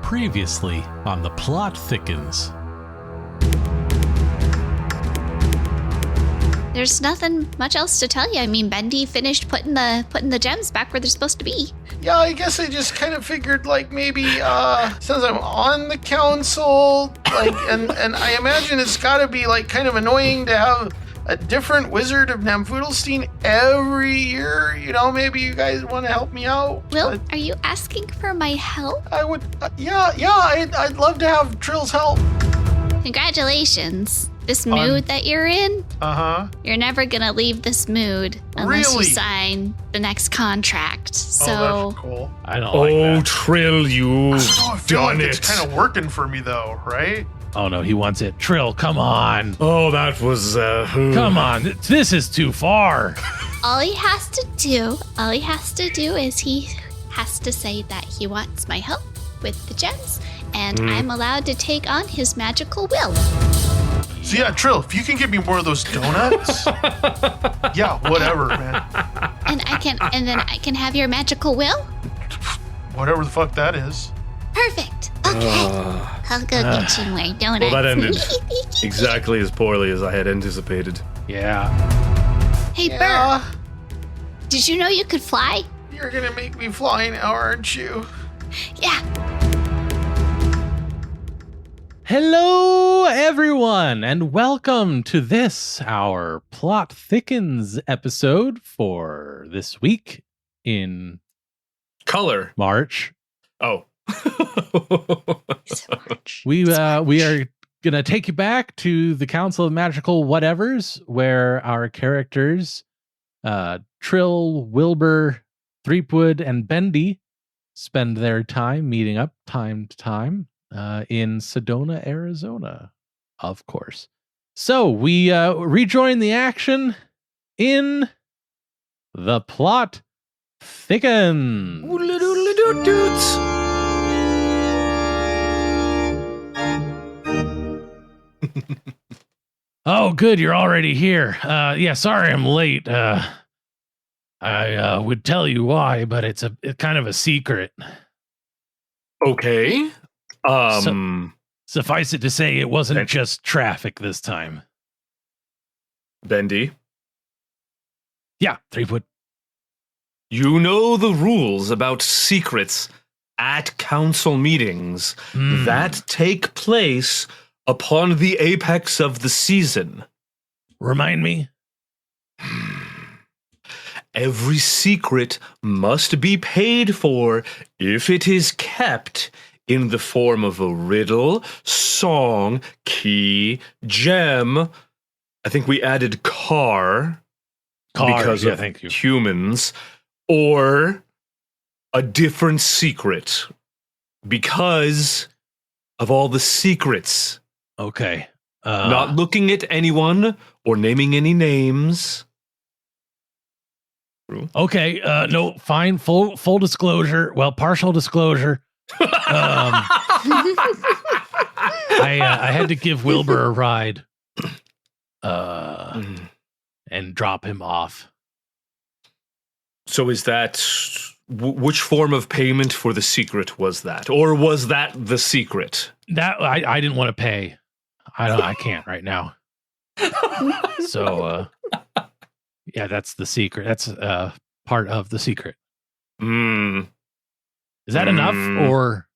Previously on the Plot Thickens. There's nothing much else to tell you. I mean, Bendi finished putting the gems back where they're supposed to be. Yeah, I guess I just kind of figured, like, maybe, since I'm on the council, like, and I imagine it's gotta be, like, kind of annoying to have a different Wizard of Namfoodlestein every year. You know, maybe you guys want to help me out. Will, are you asking for my help? I would, I'd love to have Trill's help. Congratulations. This mood that you're in, you're never gonna leave this mood unless you sign the next contract. So, that's cool. I don't like that. Trill, you've I feel done like it. it's kind of working for me, though, right? Oh no, he wants it. Trill, come on. Oh, that was... Come on, this is too far. all he has to do is he has to say that he wants my help with the gems, and I'm allowed to take on his magical will. So yeah, Trill, if you can give me more of those donuts, yeah, whatever, man. And then I can have your magical will? Whatever the fuck that is. Perfect. Okay. I'll go get you more donuts. Well, that ended exactly as poorly as I had anticipated. Yeah. Hey, Yeah, Bert, did you know you could fly? you're gonna make me fly now, aren't you? Yeah. Hello, everyone, and welcome to this, our Plot Thickens episode for this week in Color. March. Oh. So much. We are gonna take you back to the Council of Magical Whatevers, where our characters, Trill, Wilbur, Threepwood, and Bendi spend their time meeting up time to time in Sedona, Arizona, of course. So we rejoin the action in the Plot Thickens. Oh, good, you're already here. Yeah, sorry I'm late. I would tell you why, but it's kind of a secret. Okay. Suffice it to say, it wasn't just traffic this time. Bendi, Yeah, Threepwood. you know the rules about secrets at council meetings that take place upon the apex of the season. Remind me. Every secret must be paid for if it is kept in the form of a riddle, song, key, gem. I think we added car because yeah, of thank you. humans, or a different secret because of all the secrets. Okay. Not looking at anyone or naming any names. Okay. No, fine. Full disclosure. Well, partial disclosure. I had to give Wilbur a ride. And drop him off. So is that which form of payment for the secret was that, or was that the secret? That I didn't want to pay. I can't right now. So yeah, that's the secret. That's part of the secret. Is that enough, or?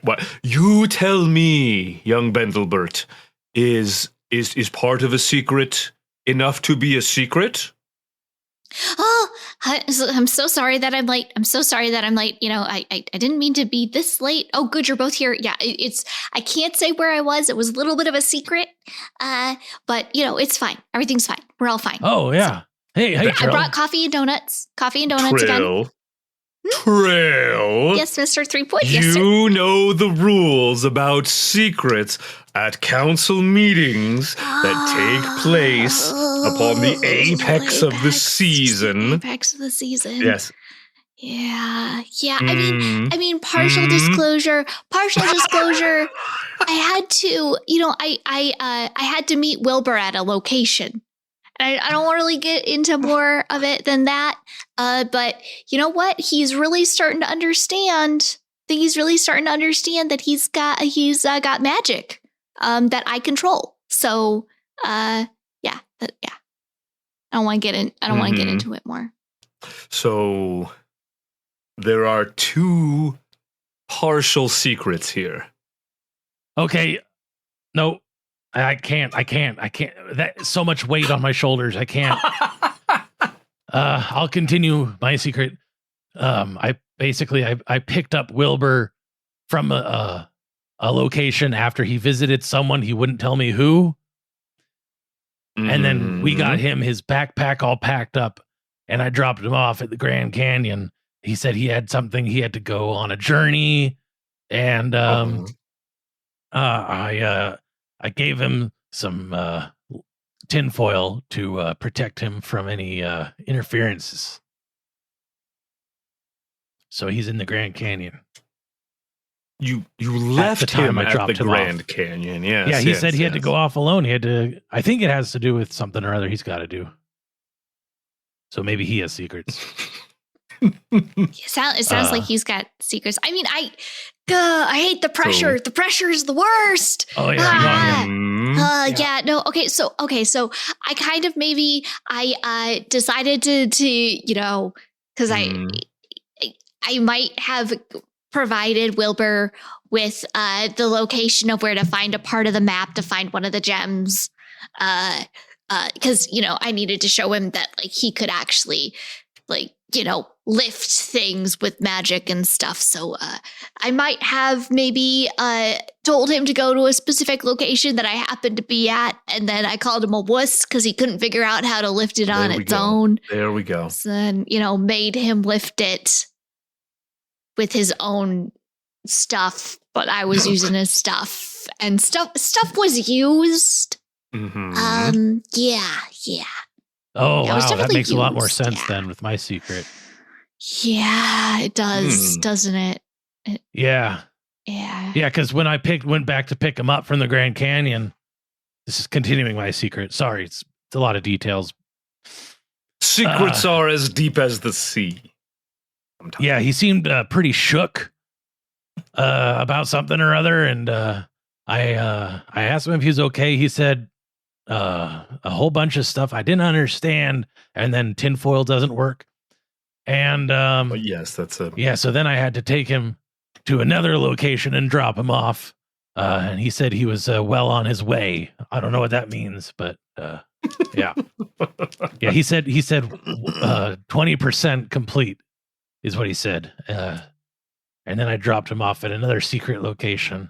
What you tell me, young Bendelbert, is part of a secret enough to be a secret? Oh, I'm so sorry that I'm late. You know, I didn't mean to be this late. Oh, good, you're both here. Yeah, I can't say where I was. It was a little bit of a secret. But you know, it's fine. Everything's fine. We're all fine. Oh yeah. Hey, I Trill. brought coffee and donuts. Again. Trill. Yes, Mr. Threepwood. Yes, sir. You know the rules about secrets at council meetings that take place upon the apex of the season. Apex of the season. Yes. Yeah. I mean, partial disclosure. I had to, you know, I had to meet Wilbur at a location. I don't really get into more of it than that. But you know what? He's really starting to understand think he's really starting to understand that he's got magic that I control. So yeah. I don't want to get in. I don't want to get into it more. So there are two partial secrets here. Okay. No, I can't. That's so much weight on my shoulders. I can't. I'll continue my secret. I picked up Wilbur from a location after he visited someone. He wouldn't tell me who. And then we got him his backpack all packed up, and I dropped him off at the Grand Canyon. He said he had something. He had to go on a journey, and I gave him some tinfoil to protect him from any interferences. So he's in the Grand Canyon. You left him at the Grand off. Canyon, yes. Yeah, he said he had to go off alone. He had to. I think it has to do with something or other he's got to do. So maybe he has secrets. It sounds like he's got secrets. I mean, I hate the pressure. The pressure is the worst. Oh yeah. Yeah. No. Okay. So I kind of I decided to because I might have provided Wilbur with the location of where to find a part of the map to find one of the gems. Because I needed to show him that he could actually lift things with magic and stuff. So I might have maybe told him to go to a specific location that I happened to be at, and then I called him a wuss because he couldn't figure out how to lift it on its own. There we go. So then, made him lift it with his own stuff, but I was using his stuff, and stuff was used. Mm-hmm. Yeah. Oh, yeah, wow, that makes a lot more sense then with my secret. Yeah, it does, doesn't it? Yeah. Yeah. Yeah, because when I went back to pick him up from the Grand Canyon, this is continuing my secret. Sorry, it's a lot of details. Secrets are as deep as the sea. Yeah, he seemed pretty shook about something or other, and I asked him if he was okay. He said a whole bunch of stuff I didn't understand, and then tinfoil doesn't work. And yes, that's it. Yeah, so then I had to take him to another location and drop him off. And he said he was well on his way. I don't know what that means, but yeah. Yeah, he said 20% complete is what he said. And then I dropped him off at another secret location.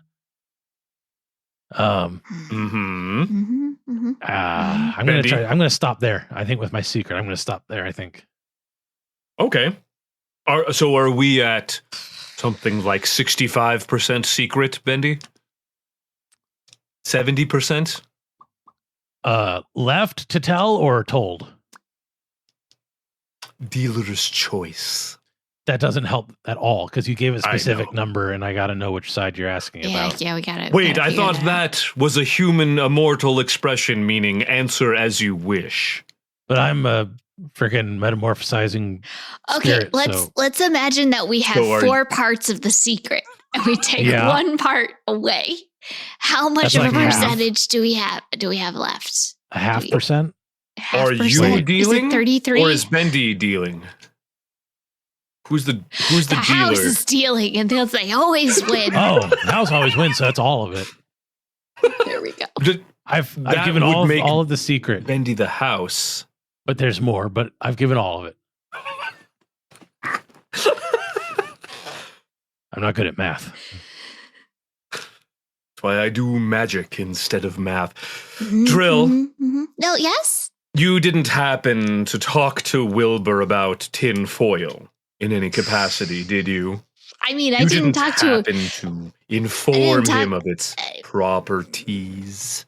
I'm gonna stop there. I think with my secret, I'm gonna stop there. I think. Okay. So are we at something like 65% secret, Bendi? 70%? Left to tell or told? Dealer's choice. That doesn't help at all because you gave a specific number and I got to know which side you're asking about. Yeah, we got it. Wait, I thought that was a human immortal expression meaning answer as you wish. But I'm freaking metamorphosizing. Okay, spirit, let's imagine that we have 4 parts of the secret and we take one part away. How much of a percentage do we have left? 0.5%? Are you dealing? Is it 33? Or is Bendi dealing? Who's the dealer? The house is dealing, and they always win. Oh, the house always wins, so that's all of it. There we go. I've given all of the secret. Bendi the house. But there's more, but I've given all of it. I'm not good at math. That's why I do magic instead of math. Trill. No, yes? You didn't happen to talk to Wilbur about tin foil in any capacity, did you? I mean, I didn't talk to him. To inform him of its properties.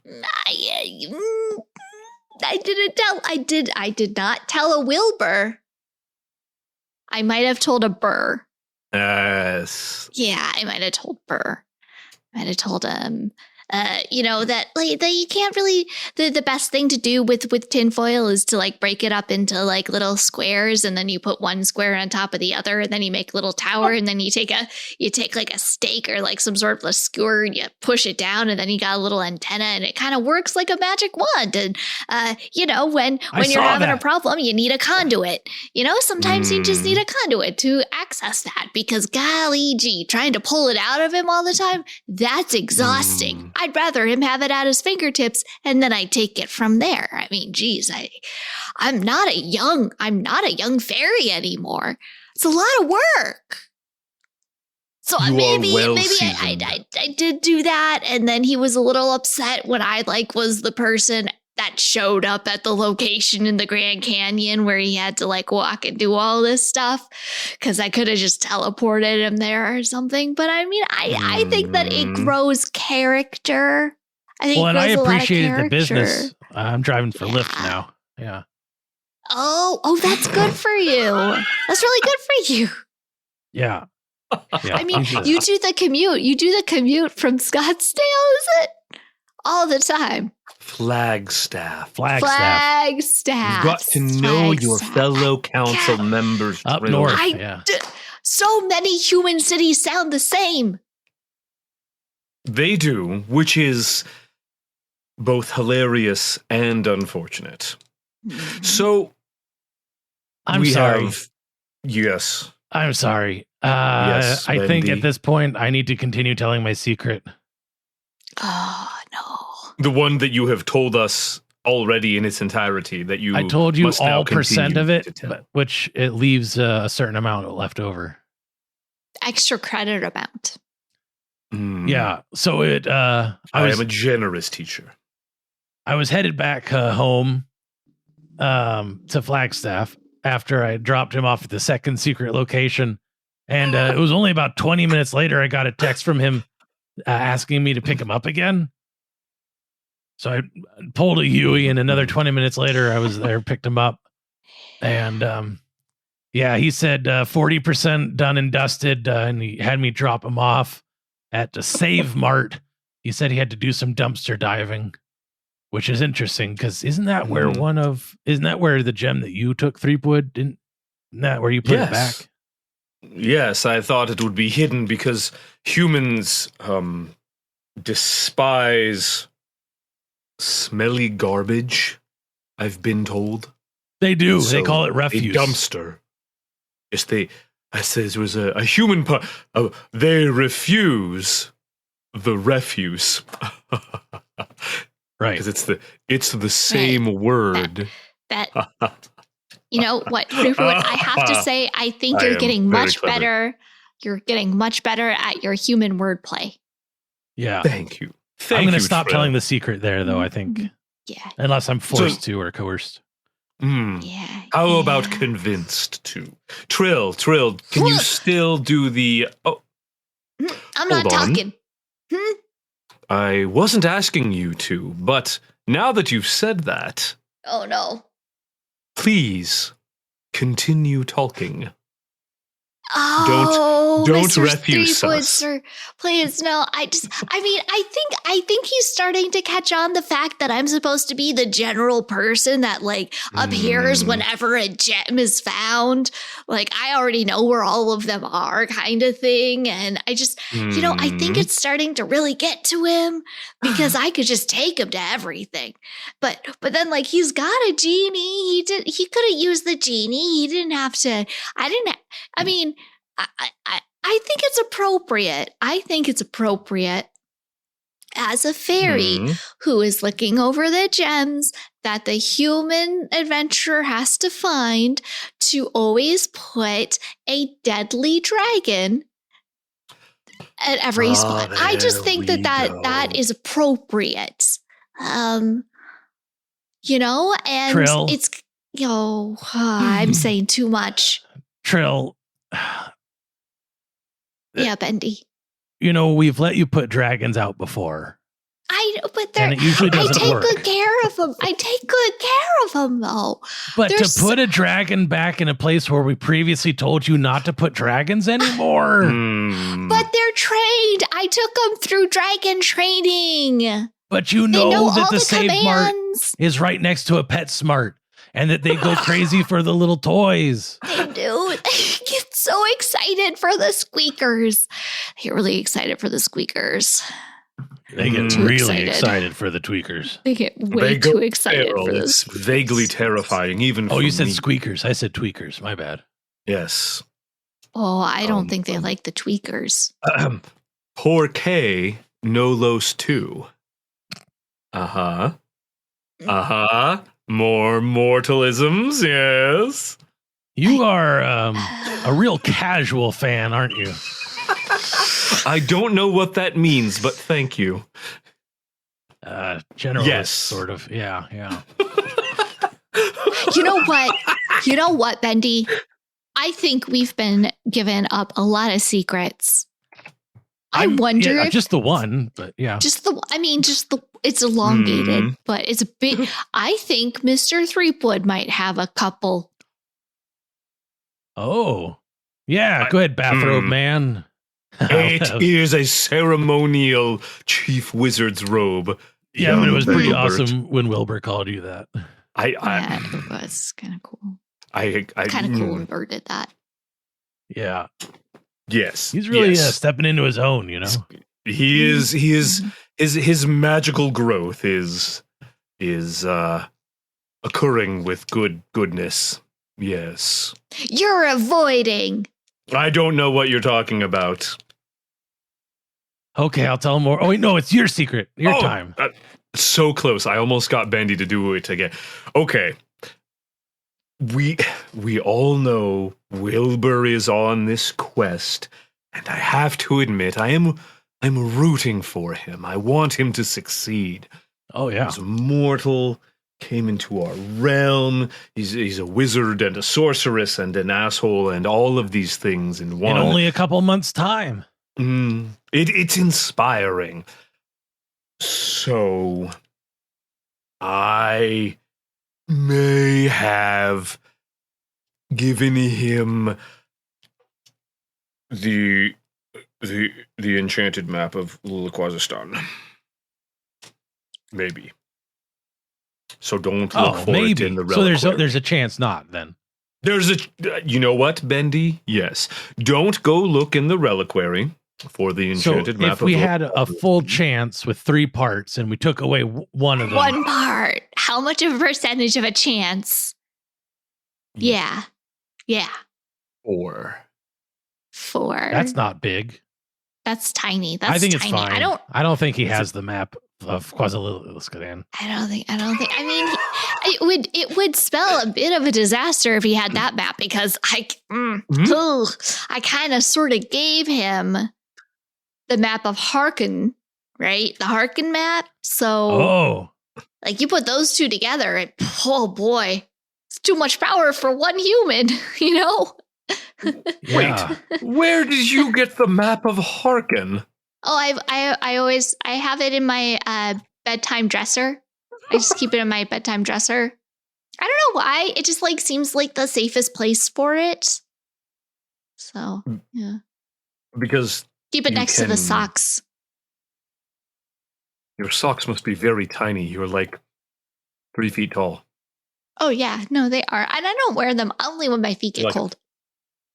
I did not tell a Wilbur. I might have told a Burr. Yes. Yeah, I might have told Burr. I might have told him. that you can't really, the best thing to do with tinfoil is to like break it up into like little squares, and then you put one square on top of the other, and then you make a little tower, and then you take like a stake or like some sort of a skewer, and you push it down, and then you got a little antenna, and it kind of works like a magic wand. And when you're having a problem, you need a conduit. Sometimes you just need a conduit to access that, because golly gee, trying to pull it out of him all the time, that's exhausting. I'd rather him have it at his fingertips, and then I take it from there. I mean, geez, I'm not a young fairy anymore. It's a lot of work. So maybe I did do that, and then he was a little upset when I was the person that showed up at the location in the Grand Canyon where he had to walk and do all this stuff, because I could have just teleported him there or something. But I mean, I think that it grows character. And I appreciated the business. I'm driving for Lyft now. Yeah. Oh, that's good for you. That's really good for you. Yeah. I mean, you do the commute. You do the commute from Scottsdale, is it? All the time. Flagstaff. You've got to know your fellow council members. Up north, so many human cities sound the same. They do, which is both hilarious and unfortunate. So, I'm sorry. Yes. I'm sorry. Yes, I think Bendi. at this point, I need to continue telling my secret. Oh, no. The one that you have told us already in its entirety, that you I told you must now all percent of it, continue to tell. which it leaves a certain amount left over. Extra credit amount. Yeah. So I am a generous teacher. I was headed back home to Flagstaff after I dropped him off at the second secret location. And it was only about 20 minutes later, I got a text from him asking me to pick him up again. So I pulled a Yui, and another 20 minutes later, I was there, picked him up. And he said 40% done and dusted, and he had me drop him off at the Save Mart. He said he had to do some dumpster diving, which is interesting, because isn't that where the gem that you took, Threepwood? Isn't that where you put it back? Yes, I thought it would be hidden because humans despise smelly garbage, I've been told. They do. So they call it refuse. A dumpster. Yes, I said it was a human part. They refuse the refuse. Right. Because it's the same word. That you know what, I have to say, I think you're getting much better. You're getting much better at your human wordplay. Yeah. Thank you. I'm going to stop telling the secret there, though, I think. Yeah. Unless I'm forced to or coerced. Yeah. How about convinced to? Trill, can you still do the... Oh, I'm not talking. I wasn't asking you to, but now that you've said that... Oh, no. Please, continue talking. Oh, don't Mr. refuse Threepwood, us. sir. Please, no. I think he's starting to catch on the fact that I'm supposed to be the general person that appears whenever a gem is found. I already know where all of them are, kind of thing. And I just, I think it's starting to really get to him, because I could just take him to everything. But then he's got a genie. He could have used the genie. He didn't have to. I think it's appropriate. I think it's appropriate as a fairy who is looking over the gems that the human adventurer has to find, to always put a deadly dragon at every spot. I just think that is appropriate. And Trill. it's I'm saying too much. Trill. Yeah, Bendi. We've let you put dragons out before. I know, but they're. And it usually I doesn't take work. good care of them. I take good care of them, though. But They're to put a dragon back in a place where we previously told you not to put dragons anymore. But they're trained. I took them through dragon training. But you They know know that all the the Save Mart commands. is right next to a Pet Smart and that they go crazy for the little toys. They do. They get so excited for the squeakers. They get really excited for the squeakers. They get Too really excited. excited for the tweakers. They get way too excited feral. for It's this. vaguely terrifying, even Oh, for you said me. squeakers. I said tweakers. My bad. Yes. Oh, I don't think they like the tweakers. Por qué no los two? Uh-huh. Uh-huh. More mortalisms, yes. You are a real casual fan, aren't you? I don't know what that means, but thank you. Generalist, Yes. sort of. Yeah. You know what? You know what, Bendi? I think we've been given up a lot of secrets. I wonder if just the one, but yeah. it's elongated, but it's a bit. I think Mr. Threepwood might have a couple. Oh, yeah. Go ahead, bathrobe man. It is a ceremonial chief wizard's robe. Yeah, but it was pretty Wilbert. awesome when Wilbur called you that. Yeah, it was kind of cool. I Kind of cool when Bert did that. Yeah, Yes, he's really yes. stepping into his own. You know. He is. His magical growth is occurring with goodness. Yes. You're avoiding. I don't know what you're talking about. Okay, I'll tell him more. Oh wait, no, it's your secret. Your Oh, time. So close. I almost got Bendi to do it again. Okay. We all know Wilbur is on this quest, and I have to admit I'm rooting for him. I want him to succeed. Oh yeah. He's immortal, came into our realm. He's a wizard and a sorceress and an asshole and all of these things in one. In only a couple months' time. It's inspiring. So I may have given him the enchanted map of Lulaquazistan. Maybe. So don't look for it in the reliquary. So there's a chance not then. There's a, you know what, Bendi? Yes. Don't go look in the reliquary for the enchanted map. If we had a full chance with 3 parts and we took away one of them. One part. How much of a percentage of a chance? Yeah. 4. 4. That's not big. That's tiny. That's I think tiny. it's fine. I don't think he has the map of Quasiliscadan. I don't think. I mean, it would spell a bit of a disaster if he had that map because I kind of sort of gave him the map of Harkin, right? The Harkin map. So, like, you put those two together, and oh boy, it's too much power for one human, you know? Yeah. Wait, where did you get the map of Harkin? Oh, I have it in my bedtime dresser. I just keep it in my bedtime dresser. I don't know why. It just like seems like the safest place for it. So, yeah. Because Keep it you next to the can- socks. your socks must be very tiny. You're like 3 feet tall. Oh yeah, no, they are. And I don't wear them only when my feet get Like- cold.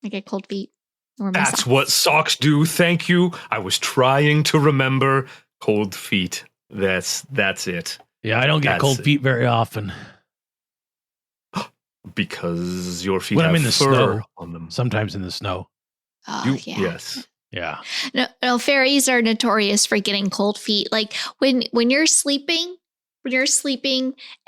I get cold feet. I wear my That's socks. what socks do. Thank you. I was trying to remember cold feet. That's it. Yeah, I don't get That's cold it. feet very often. Because your feet When have I'm in the fur snow. on them. Sometimes in the snow. Oh, yeah. Yes. Yeah. No, fairies are notorious for getting cold feet. Like when you're sleeping,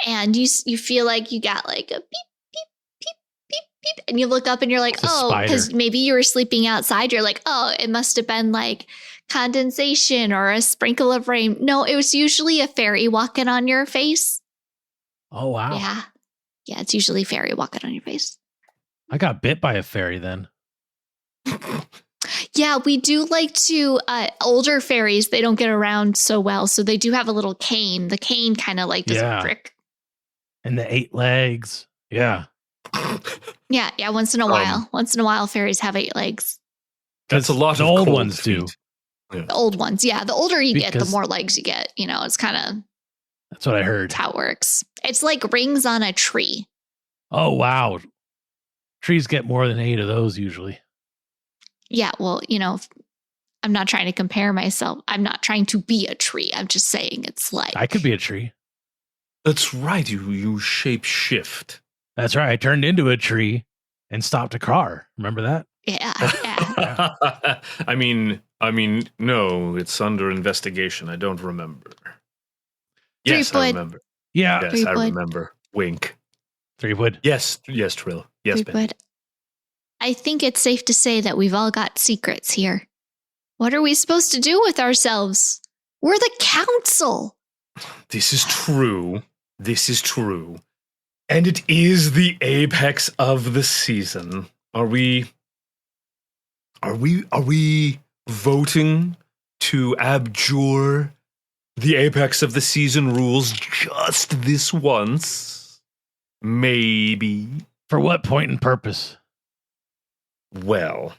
and you feel like you got like a beep, beep, beep, beep, beep, and you look up and you're like, It's a oh, spider. because maybe you were sleeping outside. You're like, oh, it must have been like condensation or a sprinkle of rain. No, it was usually a fairy walking on your face. Oh, wow. Yeah, it's usually fairy walking on your face. I got bit by a fairy then. Yeah, we do like to, older fairies, they don't get around so well. So they do have a little cane. The cane kind of like does Yeah. a prick. And the 8 legs. Yeah. Yeah, once in a while. Once in a while, fairies have 8 legs. That's a lot the of old cold ones do. feet. Yeah. The old ones. Yeah, the older you get, the Because- more legs you get. You know, it's kind of That's what I heard. how it works. It's like rings on a tree. Oh, wow. Trees get more than 8 of those usually. Yeah, well, you know, I'm not trying to compare myself. I'm not trying to be a tree. I'm just saying it's like. I could be a tree. That's right. You shape shift. That's right. I turned into a tree and stopped a car. Remember that? Yeah. I mean, no, it's under investigation. I don't remember. Yes, I Threepwood. remember. Yeah. Yes, I Threepwood. remember. Wink. Threepwood. Yes, Trill. Yes, Ben. But I think it's safe to say that we've all got secrets here. What are we supposed to do with ourselves? We're the council. This is true. And it is the apex of the season. Are we voting to abjure the apex of the season rules just this once? Maybe. For what point and purpose? Well,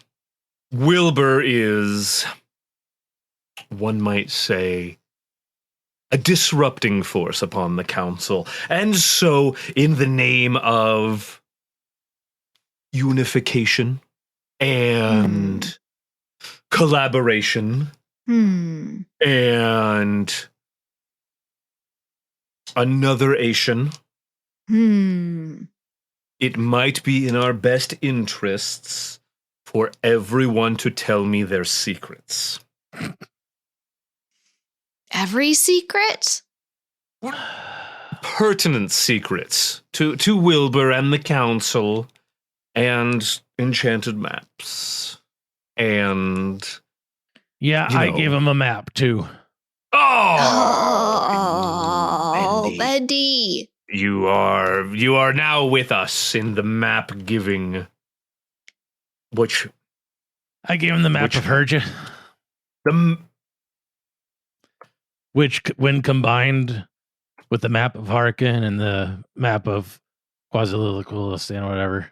Wilbur is, one might say, a disrupting force upon the council. And so, in the name of unification and collaboration and another Asian, it might be in our best interests for everyone to tell me their secrets. Every secret? Pertinent secrets to Wilbur and the council and enchanted maps. And Yeah, I gave him a map too. Oh, Bendi. You are now with us in the map giving. Which I gave him the map of Herja, which, when combined with the map of Harkin and the map of Quasiliquilistan, whatever,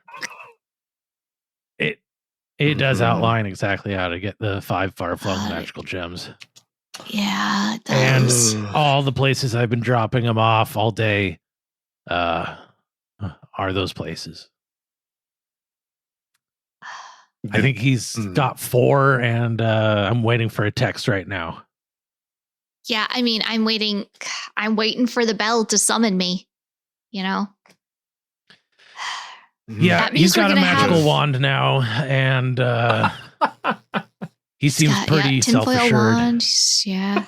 it does outline exactly how to get the 5 far-flung magical gems. Yeah, it And does. all the places I've been dropping them off all day are those places. I think he's got 4, and I'm waiting for a text right now. Yeah, I mean, I'm waiting for the bell to summon me, you know? Yeah, That means he's got we're a gonna magical have- wand now, and he seems pretty tinfoil self-assured. wand, yeah.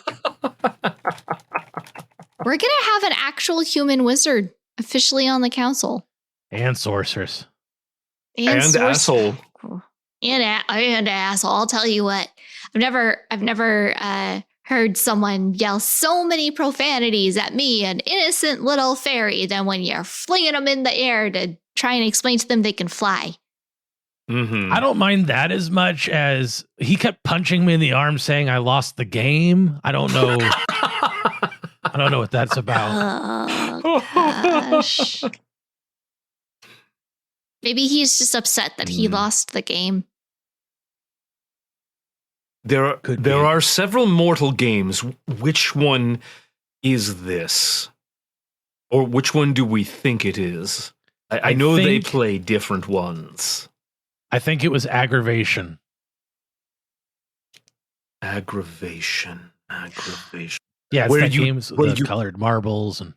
We're going to have an actual human wizard officially on the council. And sorceress. and asshole. And asshole. I'll tell you what. I've never heard someone yell so many profanities at me, an innocent little fairy, than when you're flinging them in the air to try and explain to them they can fly. Mm-hmm. I don't mind that as much as he kept punching me in the arm saying I lost the game. I don't know. I don't know what that's about. Oh, gosh. Maybe he's just upset that he lost the game. There are several mortal games. Which one is this? Or which one do we think it is? I know they think- play different ones. I think it was aggravation. Aggravation. Yeah, it's Where that you- games where with the you- colored marbles and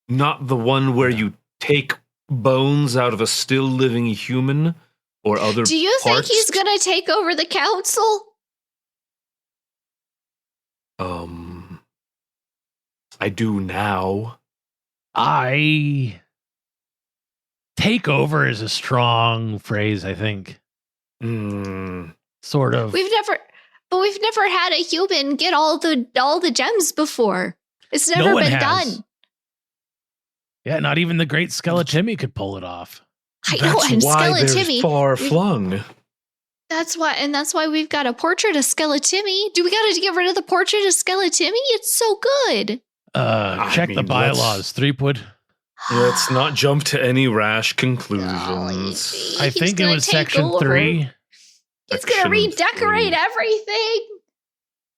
Not the one where you take bones out of a still living human or other Do you think parts? he's going to take over the council? I do now. Take over is a strong phrase, I think. Sort of. We've never had a human get all the gems before. It's never one been has. done. Yeah, not even the great Skeletimi could pull it off. I know, and why they're Skeletimi. far flung. That's why we've got a portrait of Skeletimi. Do we got to get rid of the portrait of Skeletimi? It's so good. Check the bylaws, Threepwood. Let's not jump to any rash conclusions. I think it was section 3. He's going to redecorate everything.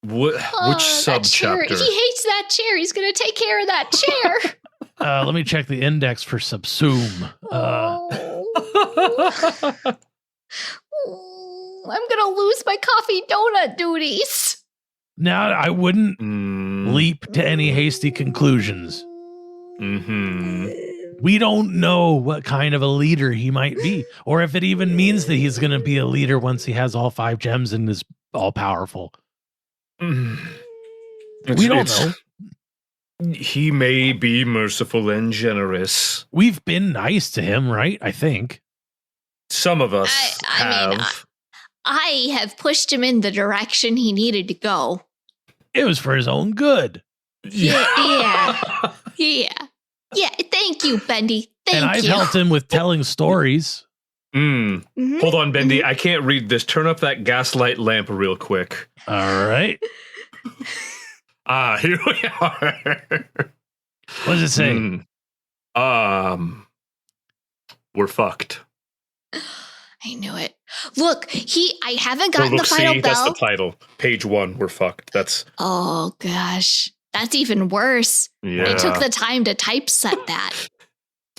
Which subchapter? He hates that chair. He's going to take care of that chair. Let me check the index for subsume. I'm going to lose my coffee donut duties. Now, I wouldn't leap to any hasty conclusions. We don't know what kind of a leader he might be, or if it even means that he's going to be a leader once he has all 5 gems and is all powerful. We don't know. He may be merciful and generous. We've been nice to him, right? I think. Some of us have. I have pushed him in the direction he needed to go. It was for his own good. Yeah. Thank you, Bendi. Thank you. And I've helped him with telling stories. Hold on, Bendi. I can't read this. Turn up that gaslight lamp real quick. All right. Here we are. What does it say? We're fucked. I knew it. Look, I haven't gotten the final bell. That's the title. Page 1, we're fucked. That's. Oh, gosh. That's even worse. Yeah. They took the time to typeset that.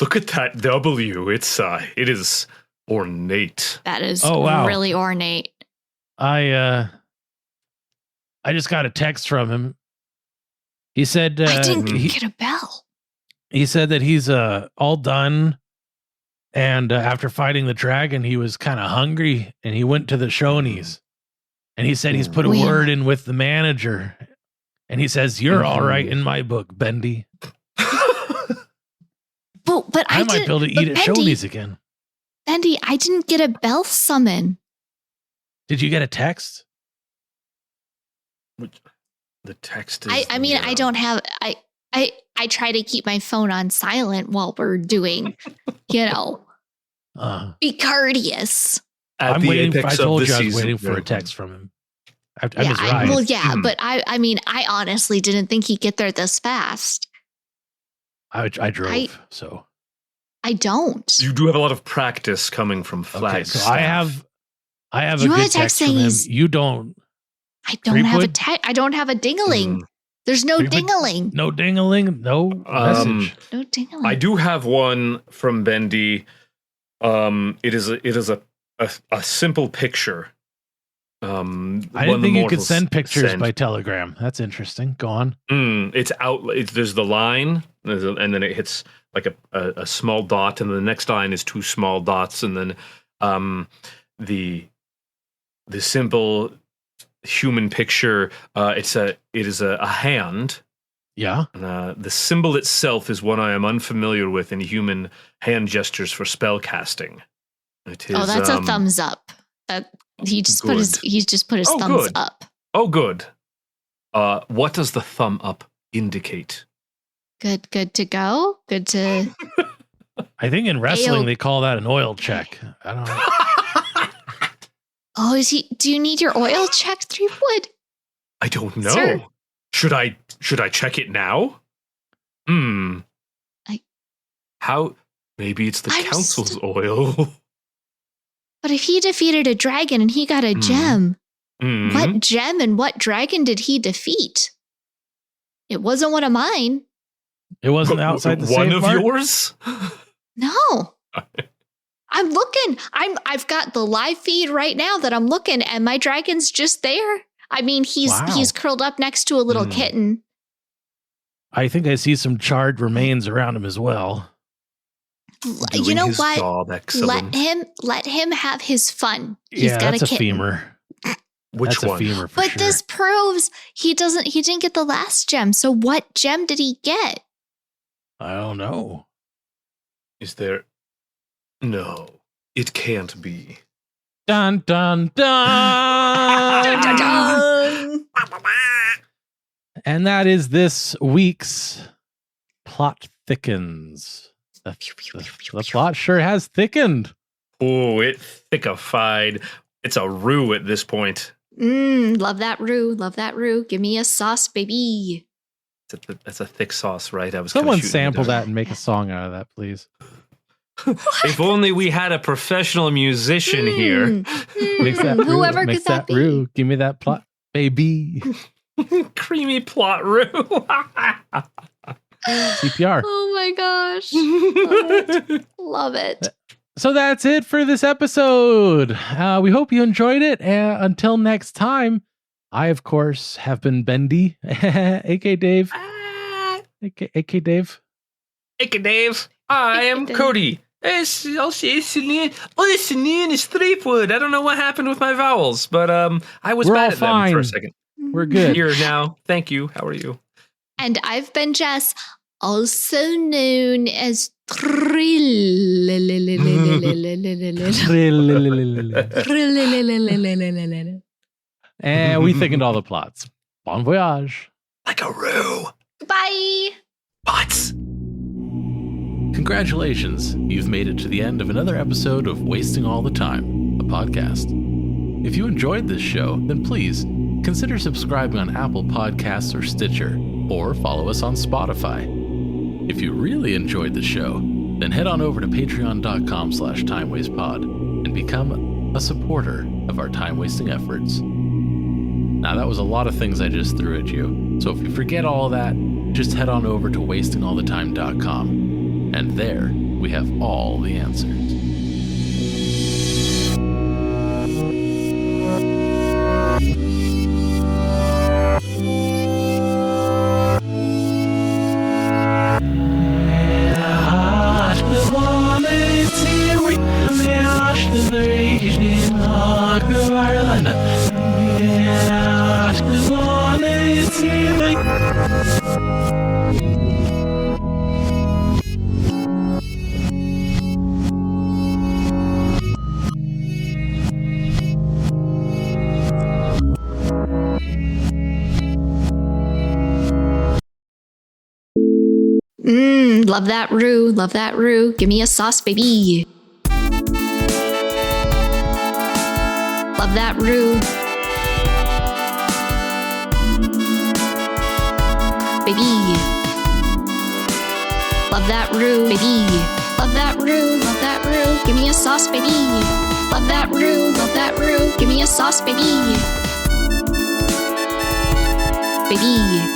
Look at that W. It is ornate. That is wow. really ornate. I just got a text from him. He said I didn't get a bell. He said that he's all done, and after fighting the dragon, he was kind of hungry, and he went to the Shonies, and he said he's put a word in with the manager, and he says you're all right in my book, Bendi. But I might be able to eat at Shonies again. Bendi, I didn't get a bell summon. Did you get a text? The text is. I don't have. I try to keep my phone on silent while we're doing, be courteous. I'm waiting. I told you I was waiting for a text from him. I'm his ride. But I honestly didn't think he'd get there this fast. I drove, so. I don't. You do have a lot of practice coming from flags. Okay, so I have a good text from him. You don't. I don't have a text. I don't have a dingling. There's no dingling. No dingling. No message. No dingling. I do have one from Bendi. It is a simple picture. I didn't think you could send pictures by telegram. That's interesting. Go on. It's out. There's the line, and then it hits like a small dot, and the next line is 2 small dots, and then the simple human picture. It is a hand. Yeah. The symbol itself is one I am unfamiliar with in human hand gestures for spell casting. It is, that's a thumbs up. That he just put his thumbs up. Oh, good. What does the thumb up indicate? Good to go. Good to. I think in wrestling they call that an oil check. I don't know. Oh, is he? Do you need your oil check, Threepwood? I don't know. Sir? Should I check it now? How? Maybe it's the council's oil. But if he defeated a dragon and he got a gem, what gem and what dragon did he defeat? It wasn't one of mine. It wasn't outside the one save of bar? Yours? No. I'm looking. I've got the live feed right now that I'm looking, and my dragon's just there. I mean, he's curled up next to a little kitten. I think I see some charred remains around him as well. You know what? Let him have his fun. He's got that's a kitten. Femur. Which one? A femur for but sure. this proves he didn't get the last gem. So what gem did he get? I don't know. Is there? No, it can't be. Dun dun dun. Dun, dun, dun. And that is this week's Plot Thickens. The plot sure has thickened. Oh, it thickified. It's a roux at this point. Love that roux. Love that roux. Give me a sauce, baby. That's a thick sauce, right? I was Someone kinda shooting sample it down. that and make a song out of that, please. If only we had a professional musician here. Mix that roux. Whoever Mix could that be? roux. Give me that plot, baby. Creamy plot roux. CPR. Oh my gosh. Love it. Love it. So that's it for this episode. We hope you enjoyed it. Until next time, I, of course, have been Bendi, aka Dave. aka Dave. Hey, Dave. I am Cody. Listening is Threepwood. I don't know what happened with my vowels, but I was We're bad all at them fine. for a second. We're good. Here now. Thank you. How are you? And I've been Jess, also known as Trill. And we thickened all the plots. Bon voyage. Like a roux. Bye. Pots. Congratulations, you've made it to the end of another episode of Wasting All the Time, a podcast. If you enjoyed this show, then please consider subscribing on Apple Podcasts or Stitcher, or follow us on Spotify. If you really enjoyed the show, then head on over to patreon.com/timewastepod and become a supporter of our time-wasting efforts. Now, that was a lot of things I just threw at you, so if you forget all that, just head on over to wastingallthetime.com, and there we have all the answers. Love that roux. Love that roux. Give me a sauce, baby. Love that roux. Baby. Love that roux, baby. Love that roux. Love that roux. Give me a sauce, baby. Love that roux. Love that roux. Give me a sauce, baby. Baby.